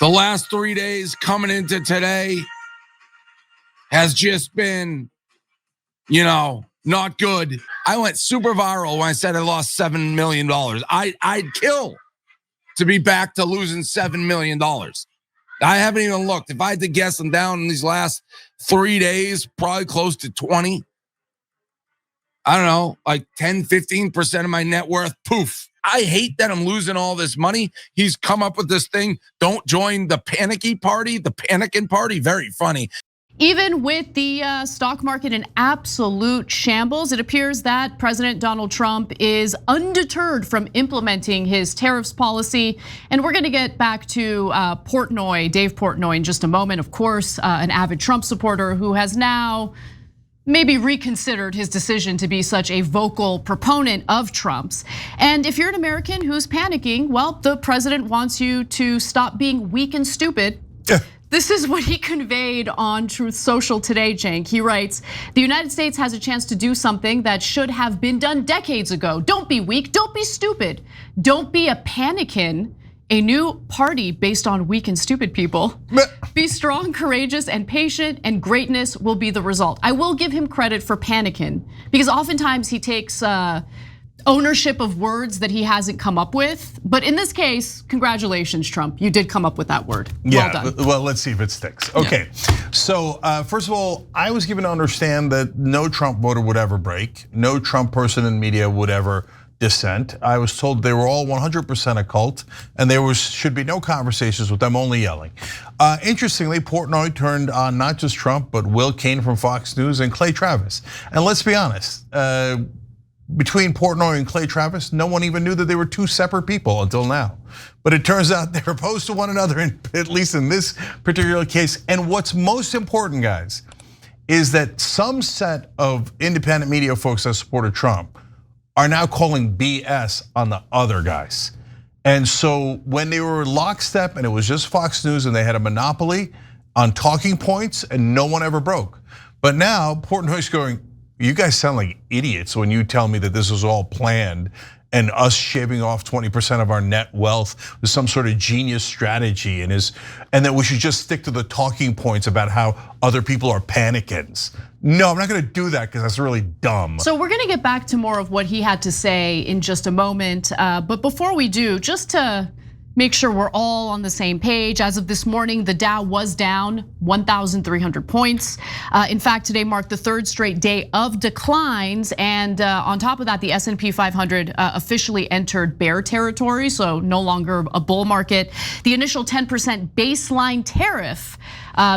The last 3 days coming into today has just been, not good. I went super viral when I said I lost $7 million. I'd kill to be back to losing $7 million. I haven't even looked. If I had to guess, I'm down in these last 3 days, probably close to 20. I don't know, like 10, 15% of my net worth, poof. I hate that I'm losing all this money. He's come up with this thing, don't join the panicky party, the panicking party. Very funny. Even with the stock market in absolute shambles, it appears that President Donald Trump is undeterred from implementing his tariffs policy. And we're gonna get back to Portnoy, Dave Portnoy, in just a moment. Of course, an avid Trump supporter who has now maybe reconsidered his decision to be such a vocal proponent of Trump's. And if you're an American who's panicking, well, the president wants you to stop being weak and stupid. This is what he conveyed on Truth Social today, Cenk. He writes, the United States has a chance to do something that should have been done decades ago. Don't be weak, don't be stupid. Don't be a panikin, a new party based on weak and stupid people. Be strong, courageous, and patient, and greatness will be the result. I will give him credit for panicking, because oftentimes he takes ownership of words that he hasn't come up with. But in this case, congratulations, Trump. You did come up with that word. Yeah, well done. Well, let's see if it sticks. Okay, so first of all, I was given to understand that no Trump voter would ever break. No Trump person in media would ever dissent. I was told they were all 100% a cult, and there should be no conversations with them, only yelling. Interestingly, Portnoy turned on not just Trump, but Will Cain from Fox News and Clay Travis. And let's be honest, between Portnoy and Clay Travis, no one even knew that they were two separate people until now. But it turns out they're opposed to one another, at least in this particular case. And what's most important, guys, is that some set of independent media folks that supported Trump are now calling BS on the other guys. And so when they were lockstep and it was just Fox News and they had a monopoly on talking points and no one ever broke. But now Portnoy's going, you guys sound like idiots when you tell me that this was all planned and us shaving off 20% of our net wealth was some sort of genius strategy and that we should just stick to the talking points about how other people are panicins. No, I'm not gonna do that because that's really dumb. So we're gonna get back to more of what he had to say in just a moment. But before we do, just to make sure we're all on the same page. As of this morning, the Dow was down 1,300 points. In fact, today marked the third straight day of declines. And on top of that, the S&P 500 officially entered bear territory, so no longer a bull market. The initial 10% baseline tariff,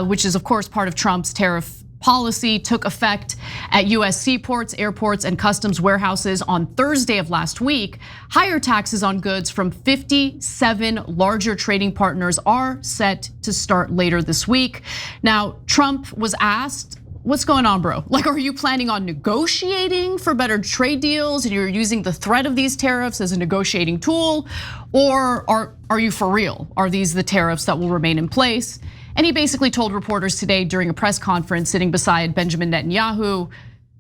which is of course part of Trump's tariff policy, took effect at US seaports, airports, and customs warehouses on Thursday of last week. Higher taxes on goods from 57 larger trading partners are set to start later this week. Now, Trump was asked, what's going on, bro? Like, are you planning on negotiating for better trade deals and you're using the threat of these tariffs as a negotiating tool? Or are you for real? Are these the tariffs that will remain in place? And he basically told reporters today during a press conference sitting beside Benjamin Netanyahu,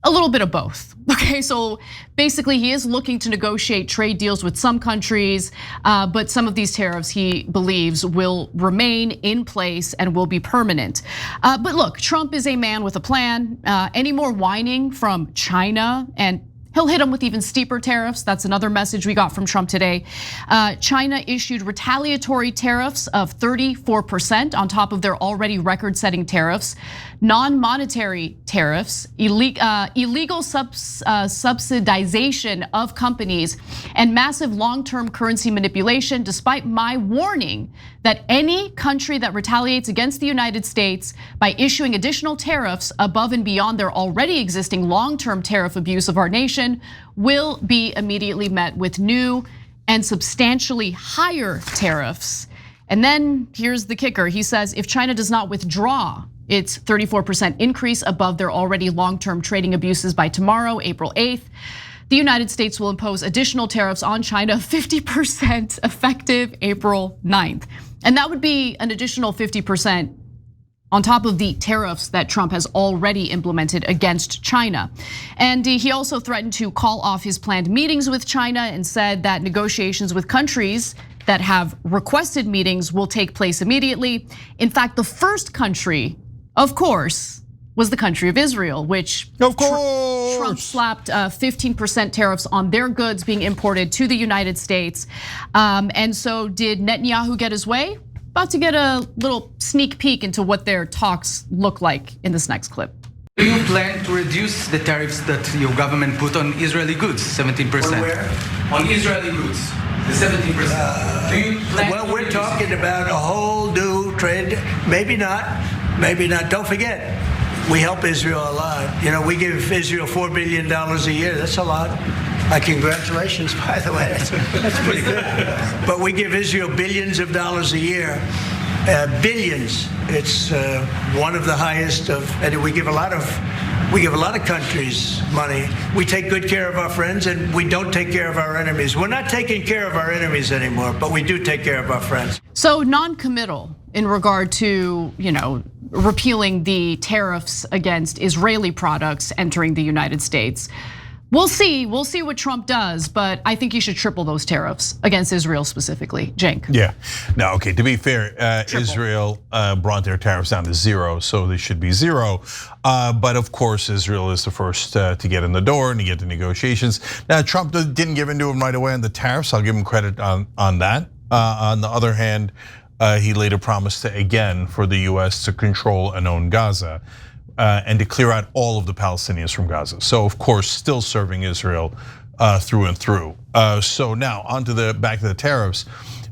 a little bit of both. Okay, so basically he is looking to negotiate trade deals with some countries, but some of these tariffs he believes will remain in place and will be permanent. But look, Trump is a man with a plan. Any more whining from China, and he'll hit them with even steeper tariffs. That's another message we got from Trump today. China issued retaliatory tariffs of 34% on top of their already record-setting tariffs. Non-monetary tariffs, illegal subsidization of companies, and massive long-term currency manipulation, despite my warning that any country that retaliates against the United States by issuing additional tariffs above and beyond their already existing long-term tariff abuse of our nation will be immediately met with new and substantially higher tariffs. And then here's the kicker. He says if China does not withdraw its 34% increase above their already long-term trading abuses by tomorrow, April 8th, the United States will impose additional tariffs on China, 50% effective April 9th. And that would be an additional 50% on top of the tariffs that Trump has already implemented against China. And he also threatened to call off his planned meetings with China and said that negotiations with countries that have requested meetings will take place immediately. In fact, the first country, of course, was the country of Israel, which Trump slapped 15% tariffs on their goods being imported to the United States. And so did Netanyahu get his way? About to get a little sneak peek into what their talks look like in this next clip. Do you plan to reduce the tariffs that your government put on Israeli goods, 17%? On where? On Israeli goods, the 17%. Do you plan Well, to we're reduce talking about a whole new trade. Maybe not. Maybe not. Don't forget, we help Israel a lot. You know, we give Israel $4 billion a year. That's a lot. Congratulations, by the way. That's pretty good. But we give Israel billions of dollars a year. Billions. It's one of the highest of, and we give a lot of countries money. We take good care of our friends, and we don't take care of our enemies. We're not taking care of our enemies anymore, but we do take care of our friends. So non-committal in regard to, repealing the tariffs against Israeli products entering the United States. We'll see what Trump does, but I think he should triple those tariffs against Israel specifically. Cenk. Yeah, no, okay, to be fair, Israel brought their tariffs down to 0, so they should be 0. But of course, Israel is the first to get in the door and to get the negotiations. Now, Trump didn't give in to him right away on the tariffs. I'll give him credit on that. On the other hand, he later promised again for the US to control and own Gaza. And to clear out all of the Palestinians from Gaza. So of course, still serving Israel through and through. So now onto back to the tariffs.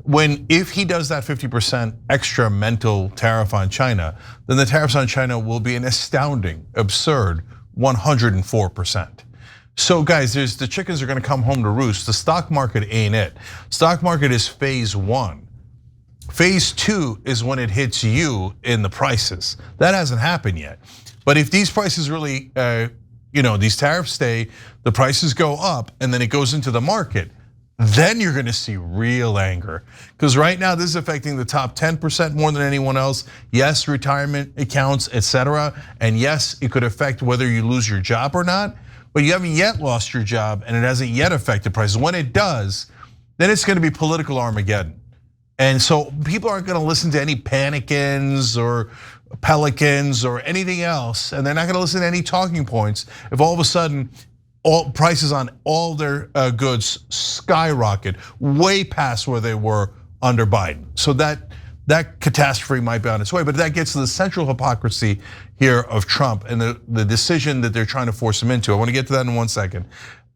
If he does that 50% extra mental tariff on China, then the tariffs on China will be an astounding, absurd 104%. So guys, the chickens are gonna come home to roost. The stock market ain't it. Stock market is phase 1. Phase 2 is when it hits you in the prices. That hasn't happened yet. But if these prices really, these tariffs stay, the prices go up, and then it goes into the market, then you're gonna see real anger. Because right now, this is affecting the top 10% more than anyone else. Yes, retirement accounts, etc. And yes, it could affect whether you lose your job or not, but you haven't yet lost your job, and it hasn't yet affected prices. When it does, then it's gonna be political Armageddon. And so people aren't gonna listen to any panicins or pelicans or anything else, and they're not gonna listen to any talking points if all of a sudden all prices on all their goods skyrocket way past where they were under Biden. So that catastrophe might be on its way, but that gets to the central hypocrisy here of Trump and the decision that they're trying to force him into. I wanna get to that in 1 second.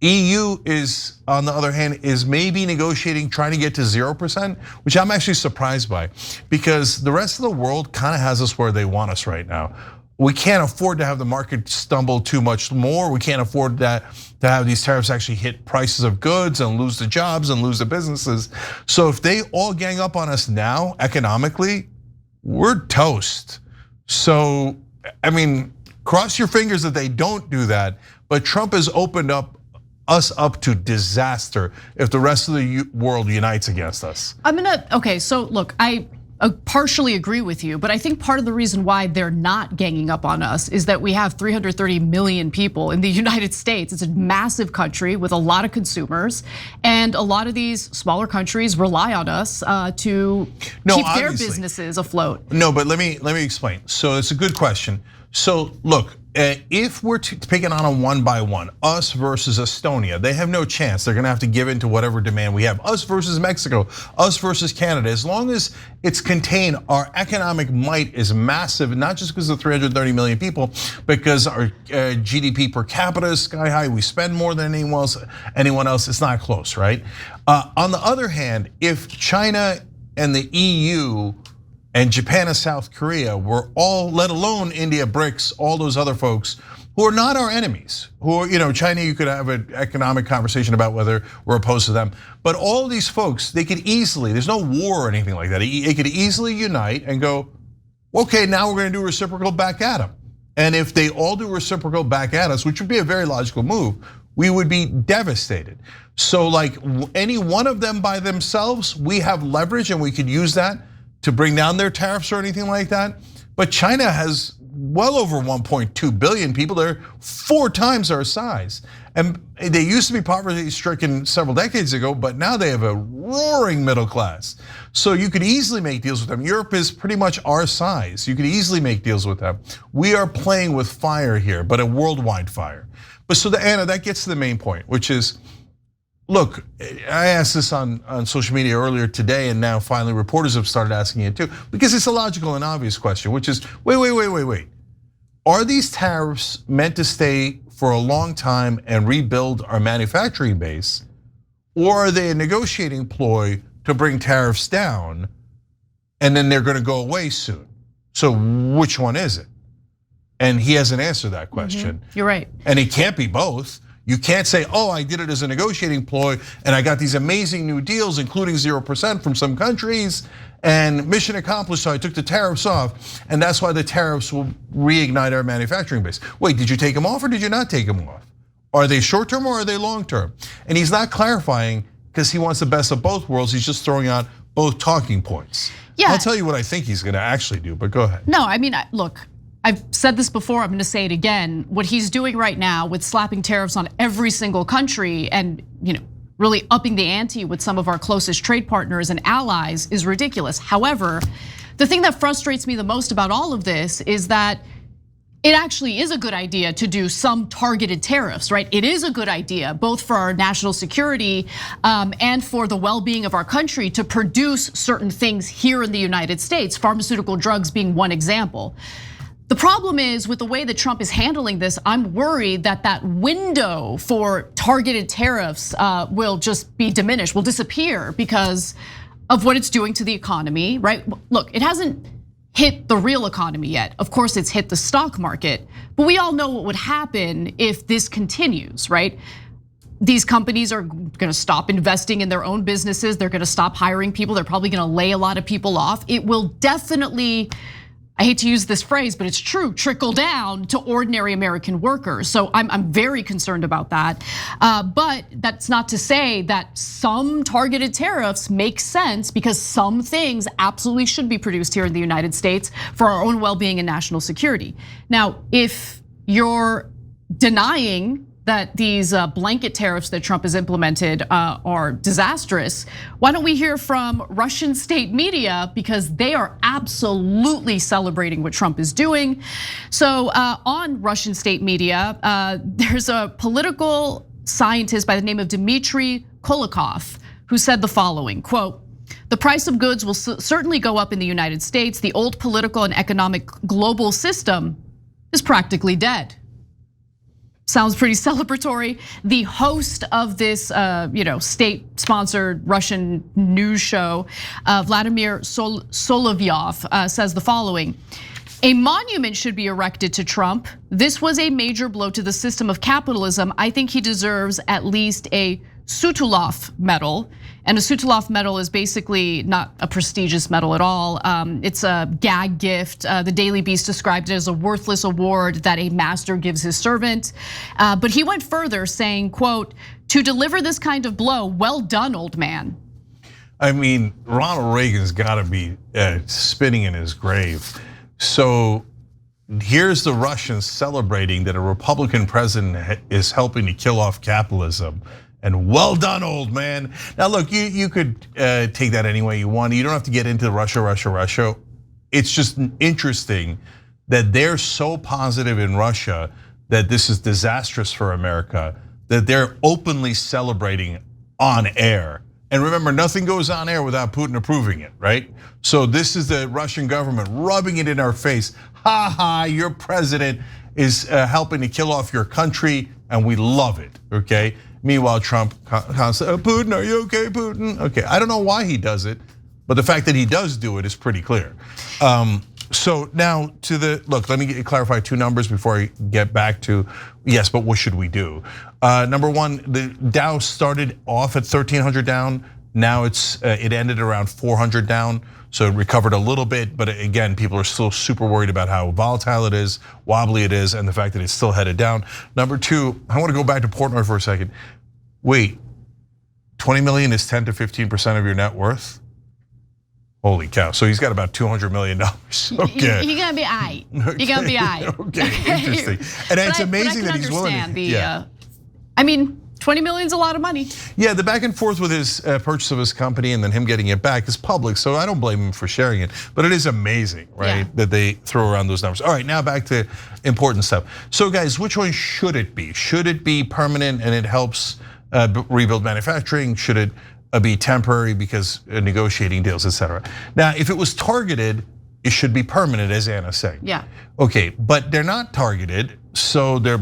EU is, on the other hand, is maybe negotiating, trying to get to 0%, which I'm actually surprised by, because the rest of the world kind of has us where they want us right now. We can't afford to have the market stumble too much more. We can't afford that to have these tariffs actually hit prices of goods and lose the jobs and lose the businesses. So if they all gang up on us now economically, we're toast. So, I mean, cross your fingers that they don't do that, but Trump has opened us up to disaster if the rest of the world unites against us. Okay, so look, I partially agree with you, but I think part of the reason why they're not ganging up on us is that we have 330 million people in the United States. It's a massive country with a lot of consumers, and a lot of these smaller countries rely on us to keep their businesses afloat. No, but let me explain. So it's a good question. So look, if we're picking on a 1 by 1, us versus Estonia, they have no chance. They're gonna have to give in to whatever demand we have. Us versus Mexico, us versus Canada. As long as it's contained, our economic might is massive, not just because of 330 million people, because our GDP per capita is sky high. We spend more than anyone else. It's not close, right? On the other hand, if China and the EU and Japan and South Korea were all, let alone India, BRICS, all those other folks who are not our enemies, who are, China, you could have an economic conversation about whether we're opposed to them. But all these folks, they could easily, there's no war or anything like that. They could easily unite and go, okay, now we're gonna do reciprocal back at them. And if they all do reciprocal back at us, which would be a very logical move, we would be devastated. So like any one of them by themselves, we have leverage and we could use that to bring down their tariffs or anything like that. But China has well over 1.2 billion people. They're 4 times our size. And they used to be poverty-stricken several decades ago, but now they have a roaring middle class. So you could easily make deals with them. Europe is pretty much our size. You could easily make deals with them. We are playing with fire here, but a worldwide fire. But so Anna, that gets to the main point, which is, look, I asked this on social media earlier today, and now finally reporters have started asking it too, because it's a logical and obvious question, which is, wait. Are these tariffs meant to stay for a long time and rebuild our manufacturing base? Or are they a negotiating ploy to bring tariffs down and then they're gonna go away soon? So which one is it? And he hasn't answered that question. You're right. And it can't be both. You can't say, I did it as a negotiating ploy and I got these amazing new deals, including 0% from some countries, and mission accomplished, so I took the tariffs off, and that's why the tariffs will reignite our manufacturing base. Wait, did you take them off or did you not take them off? Are they short term or are they long term? And he's not clarifying because he wants the best of both worlds. He's just throwing out both talking points. Yeah. I'll tell you what I think he's gonna actually do, but go ahead. No, I mean, look, I've said this before, I'm gonna say it again. What he's doing right now with slapping tariffs on every single country and really upping the ante with some of our closest trade partners and allies is ridiculous. However, the thing that frustrates me the most about all of this is that it actually is a good idea to do some targeted tariffs, right? It is a good idea, both for our national security and for the well-being of our country, to produce certain things here in the United States, pharmaceutical drugs being one example. The problem is with the way that Trump is handling this, I'm worried that that window for targeted tariffs will just be diminished, will disappear because of what it's doing to the economy, right? Look, it hasn't hit the real economy yet. Of course, it's hit the stock market, but we all know what would happen if this continues, right? These companies are gonna stop investing in their own businesses. They're gonna stop hiring people. They're probably gonna lay a lot of people off. It will definitely, I hate to use this phrase, but it's true, trickle down to ordinary American workers. So I'm very concerned about that. But that's not to say that some targeted tariffs make sense, because some things absolutely should be produced here in the United States for our own well-being and national security. Now, if you're denying that these blanket tariffs that Trump has implemented are disastrous, why don't we hear from Russian state media, because they are absolutely celebrating what Trump is doing. So on Russian state media, there's a political scientist by the name of Dmitry Kolokov who said the following, quote, "The price of goods will certainly go up in the United States. The old political and economic global system is practically dead." Sounds pretty celebratory. The host of this state-sponsored Russian news show, Vladimir Solovyov, says the following: "A monument should be erected to Trump. This was a major blow to the system of capitalism. I think he deserves at least a Sutulov medal." And a Sutulov medal is basically not a prestigious medal at all. It's a gag gift. The Daily Beast described it as a worthless award that a master gives his servant. But he went further, saying, quote, "To deliver this kind of blow, well done, old man." I mean, Ronald Reagan's gotta be spinning in his grave. So here's the Russians celebrating that a Republican president is helping to kill off capitalism. And well done, old man. Now look, you could take that any way you want. You don't have to get into Russia. It's just interesting that they're so positive in Russia that this is disastrous for America, that they're openly celebrating on air. And remember, nothing goes on air without Putin approving it, right? So this is the Russian government rubbing it in our face. Ha ha, your president is helping to kill off your country, and we love it, okay? Meanwhile, Trump constantly, Putin, are you okay, Putin? Okay, I don't know why he does it, but the fact that he does do it is pretty clear. So now look, let me clarify two numbers before I get back to, yes, but what should we do? Number one, the Dow started off at 1,300 down. Now it ended around 400 down. So it recovered a little bit, but again, people are still super worried about how volatile it is, wobbly it is, and the fact that it's still headed down. Number two, I want to go back to Portnoy for a second. Wait, 20 million is 10 to 15% of your net worth? Holy cow, so he's got about $200 million. Okay. You're gonna be aight. You're gonna be aight. Okay, interesting. And it's amazing that he's willing to, I mean, 20 million is a lot of money. Yeah, the back and forth with his purchase of his company and then him getting it back is public, so I don't blame him for sharing it. But it is amazing, right, that they throw around those numbers. All right, now back to important stuff. So guys, which one should it be? Should it be permanent and it helps rebuild manufacturing? Should it be temporary because negotiating deals, et cetera? Now, if it was targeted, it should be permanent, as Anna's saying. Yeah. Okay, but they're not targeted, so they're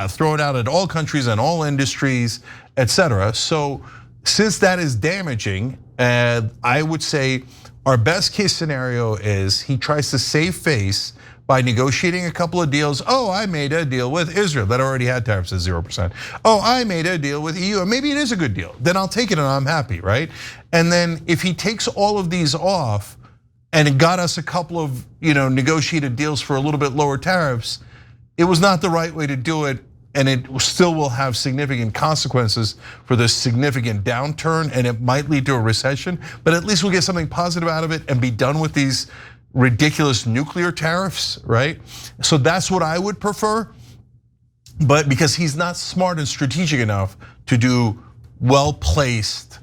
thrown out at all countries and all industries, et cetera. So since that is damaging, I would say our best case scenario is he tries to save face by negotiating a couple of deals. Oh, I made a deal with Israel that already had tariffs at 0%. Oh, I made a deal with EU, and maybe it is a good deal. Then I'll take it and I'm happy, right? And then if he takes all of these off and it got us a couple of negotiated deals for a little bit lower tariffs, it was not the right way to do it, and it still will have significant consequences for this significant downturn, and it might lead to a recession, but at least we'll get something positive out of it and be done with these ridiculous nuclear tariffs, right? So that's what I would prefer, but because he's not smart and strategic enough to do well-placed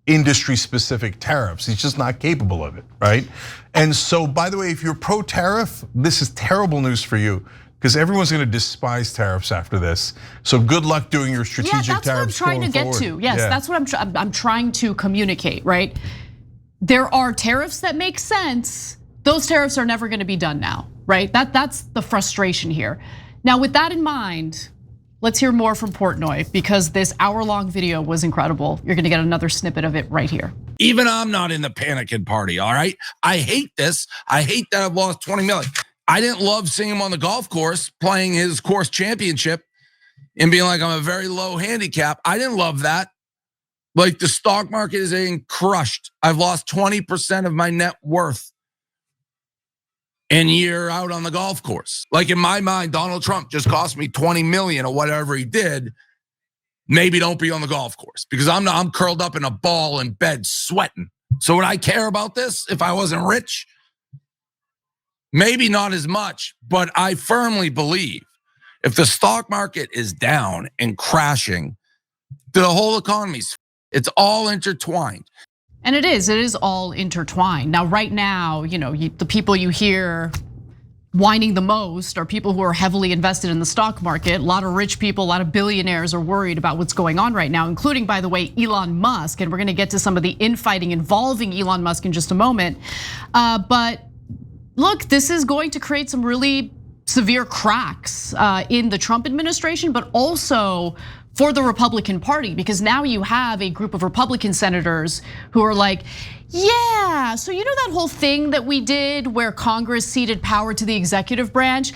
industry-specific tariffs. He's just not capable of it, right? And so, by the way, if you're pro-tariff, this is terrible news for you because everyone's going to despise tariffs after this. So good luck doing your strategic tariffs. Yeah, that's what I'm trying to get to. Yes, that's what I'm trying to communicate, right? There are tariffs that make sense. Those tariffs are never going to be done now, right? That's the frustration here. Now, with that in mind, let's hear more from Portnoy because this hour-long video was incredible. You're gonna get another snippet of it right here. Even I'm not in the panicking party, all right? I hate this. I hate that I've lost 20 million. I didn't love seeing him on the golf course playing his course championship and being like, I'm a very low handicap. I didn't love that. Like the stock market is getting crushed. I've lost 20% of my net worth. And you're out on the golf course. Like in my mind, Donald Trump just cost me 20 million or whatever he did. Maybe don't be on the golf course because I'm curled up in a ball in bed sweating. So would I care about this if I wasn't rich? Maybe not as much, but I firmly believe if the stock market is down and crashing, the whole economy's, it's all intertwined. And it is all intertwined. Now, right now, the people you hear whining the most are people who are heavily invested in the stock market. A lot of rich people, a lot of billionaires are worried about what's going on right now, including, by the way, Elon Musk. And we're gonna get to some of the infighting involving Elon Musk in just a moment. But look, this is going to create some really severe cracks in the Trump administration, but also for the Republican Party, because now you have a group of Republican senators who are like, yeah, so you know that whole thing that we did where Congress ceded power to the executive branch?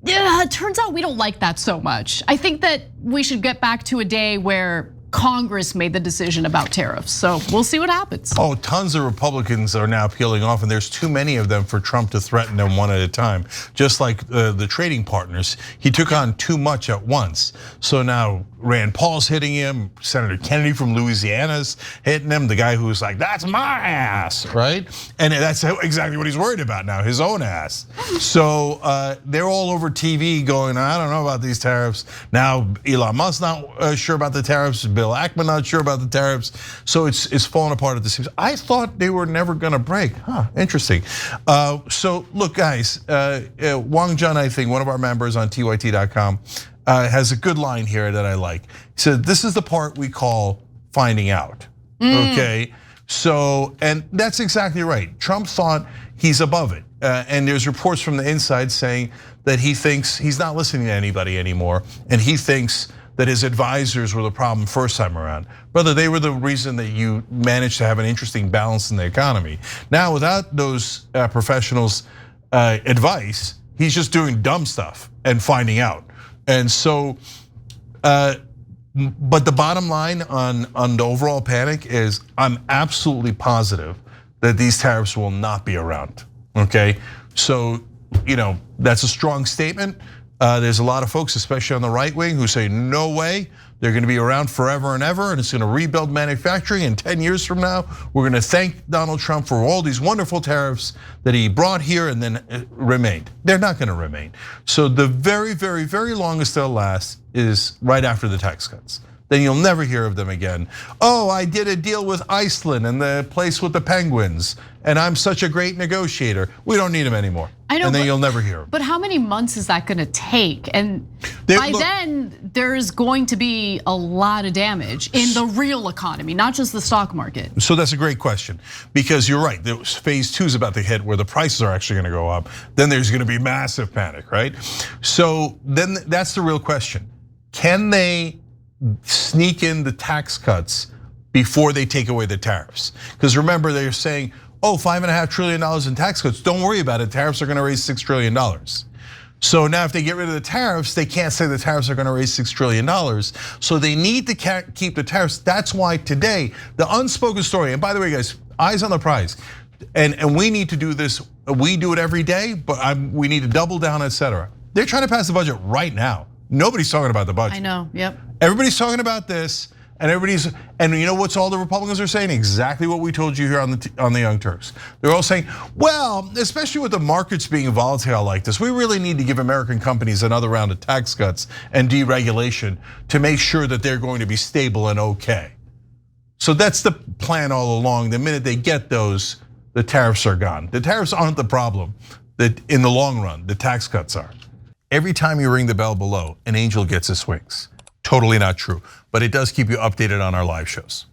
Yeah, it turns out we don't like that so much. I think that we should get back to a day where Congress made the decision about tariffs. So we'll see what happens. Oh, tons of Republicans are now peeling off, and there's too many of them for Trump to threaten them one at a time. Just like the trading partners, he took on too much at once. So now Rand Paul's hitting him, Senator Kennedy from Louisiana's hitting him, the guy who's like, that's my ass, right? And that's exactly what he's worried about now, his own ass. So they're all over TV going, I don't know about these tariffs. Now Elon Musk not sure about the tariffs, Bill Ackman not sure about the tariffs. So it's falling apart at the seams. I thought they were never gonna break, interesting. So look guys, Wang Jun, I think, one of our members on tyt.com, has a good line here that I like. He said, this is the part we call finding out, okay? So, and that's exactly right. Trump thought he's above it. And there's reports from the inside saying that he thinks he's not listening to anybody anymore. And he thinks that his advisors were the problem first time around. Brother, they were the reason that you managed to have an interesting balance in the economy. Now, without those professionals' advice, he's just doing dumb stuff and finding out. And so, but the bottom line on the overall panic is I'm absolutely positive that these tariffs will not be around, okay? So, that's a strong statement. There's a lot of folks, especially on the right wing, who say, no way, they're gonna be around forever and ever, and it's gonna rebuild manufacturing, and 10 years from now, we're gonna thank Donald Trump for all these wonderful tariffs that he brought here and then remained. They're not gonna remain. So the very, very, very longest they'll last is right after the tax cuts. Then you'll never hear of them again. Oh, I did a deal with Iceland and the place with the penguins, and I'm such a great negotiator. We don't need them anymore. I know, and then you'll never hear them. But how many months is that gonna take? And by then, there's going to be a lot of damage in the real economy, not just the stock market. So that's a great question, because you're right. Phase 2 is about to hit where the prices are actually gonna go up. Then there's gonna be massive panic, right? So then that's the real question. Can they sneak in the tax cuts before they take away the tariffs? Because remember, they're saying, oh, $5.5 trillion in tax cuts, don't worry about it, tariffs are gonna raise $6 trillion. So now if they get rid of the tariffs, they can't say the tariffs are gonna raise $6 trillion. So they need to keep the tariffs. That's why today, the unspoken story, and by the way, guys, eyes on the prize, and we need to do this, we do it every day, but we need to double down, etc. They're trying to pass the budget right now. Nobody's talking about the budget. I know, yep. Everybody's talking about this, and you know what's all the Republicans are saying? Exactly what we told you here on the Young Turks. They're all saying, well, especially with the markets being volatile like this, we really need to give American companies another round of tax cuts and deregulation to make sure that they're going to be stable and okay. So that's the plan all along. The minute they get those, the tariffs are gone. The tariffs aren't the problem. That in the long run, the tax cuts are. Every time you ring the bell below, an angel gets his wings. Totally not true, but it does keep you updated on our live shows.